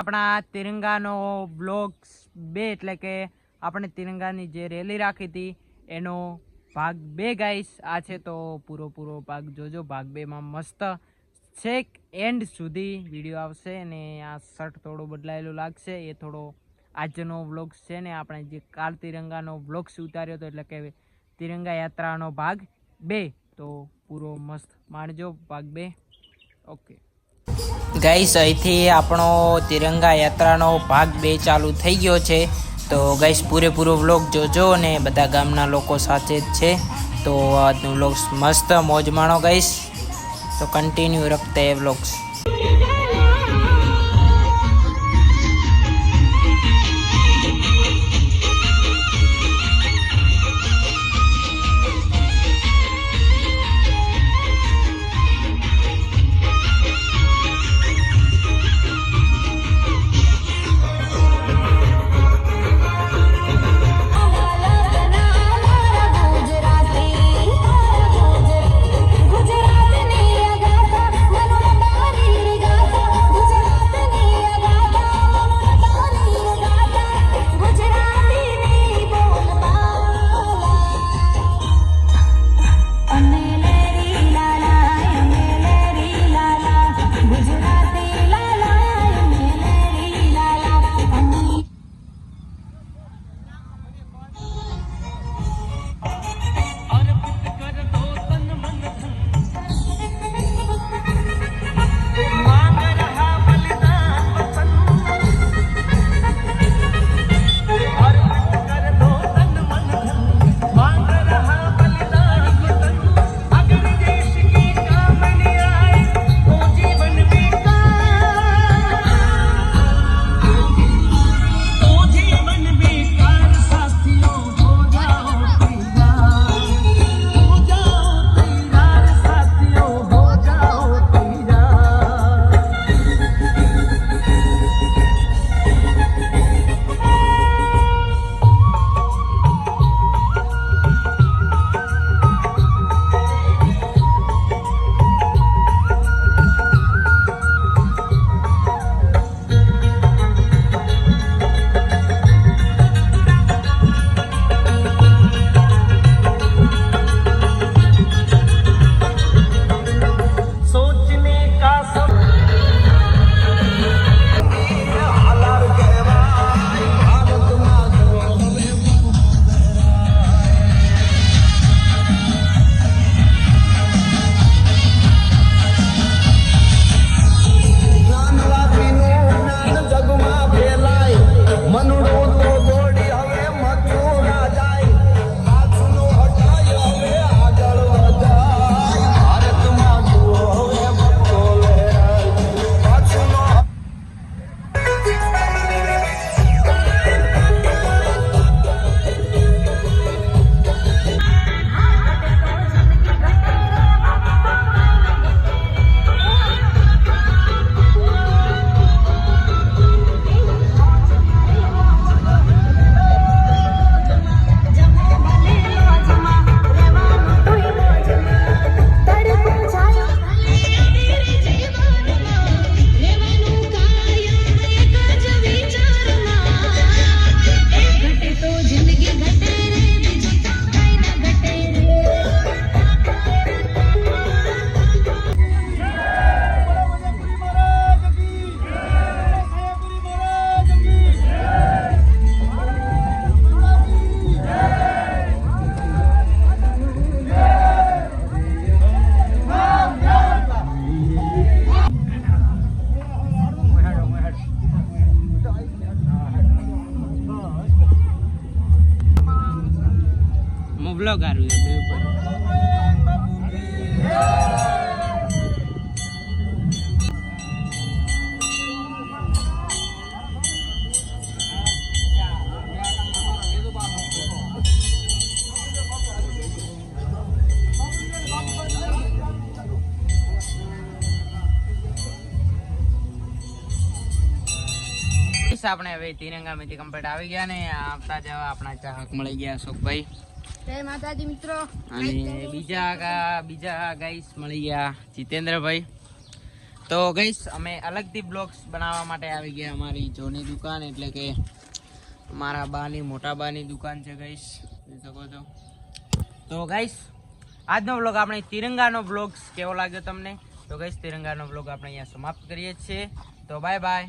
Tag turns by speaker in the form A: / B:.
A: આપણા તિરંગાનો બ્લોગ્સ 2 એટલે કે આપણે તિરંગાની જે રેલી રાખી હતી એનો ભાગ 2 ગાઈસ આ છે, તો પૂરો ભાગ જોજો। ભાગ 2 માં મસ્ત છેક એન્ડ સુધી વિડીયો આવશે અને આ શર્ટ થોડો બદલાયેલો લાગશે, એ થોડો આજનો વ્લોગ્સ છે ને આપણે જે કાલ તિરંગાનો વ્લોગ્સ ઉતાર્યો હતો એટલે કે તિરંગા યાત્રાનો ભાગ 2, તો પૂરો મસ્ત માણજો ભાગ 2। ઓકે ગાઈસ, અહીંથી આપણો તિરંગા યાત્રાનો ભાગ 2 ચાલુ થઈ ગયો છે, તો ગાઈસ પૂરેપૂરો વ્લોગ જોજો અને બધા ગામના લોકો સાથે જ છે, તો આજનો વ્લોગ્સ મસ્ત મોજ માણો ગાઈસ, તો કન્ટિન્યુ રખતે હે વ્લોગ્સ। વ્લોગ આરું આપણે હવે તિરંગા માંથી કમ્પ્લીટ આવી ગયા ને આવતા જવા આપણા ચાહક મળી ગયા અશોકભાઈ,
B: જય માતાજી મિત્રો,
A: અને બીજા ગાઈસ મળી ગયા જીતેન્દ્રભાઈ, તો ગઈસ અમે અલગથી બ્લોગ્સ બનાવવા માટે આવી ગયા અમારી જોની દુકાન, એટલે કે મારા બાની મોટા બાની દુકાન છે ગઈસ, જોઈ શકો છો. તો ગઈસ આજનો બ્લોગ આપણે તિરંગાનો બ્લોગ કેવો લાગ્યો તમને? તો ગઈસ તિરંગાનો બ્લોગ આપણે અહીંયા સમાપ્ત કરીએ છીએ. તો બાય બાય.